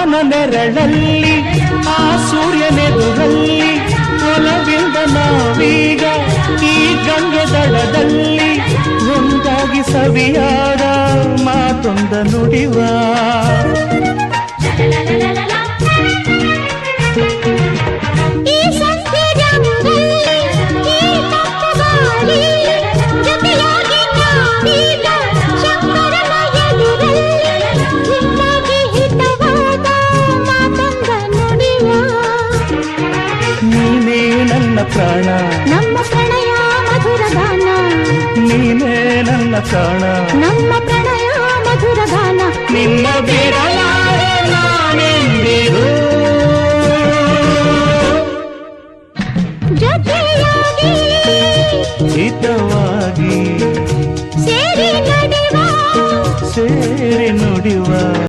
ಬಾನ ನೆರಳಲ್ಲಿ ಆ ಸೂರ್ಯನೆದುರಲ್ಲಿ ಒಲವಿಂದ ನಾವೀಗ ಈ ಗಂಗೆ ದಡದಲ್ಲಿ ಒಂದಾಗಿ ಸವಿಯಾದ ಮಾತೊಂದ ನುಡಿವ ನೀನೇ ನನ್ನ ಪ್ರಾಣ ನಮ್ಮ ಪ್ರಣಯ ಮಧುರ ಗಾನ ನೀನೇ ನನ್ನ ಪ್ರಾಣ ನಮ್ಮ ಪ್ರಣಯ ಮಧುರ ಗಾನ ನಿನ್ನ ಬೇಡ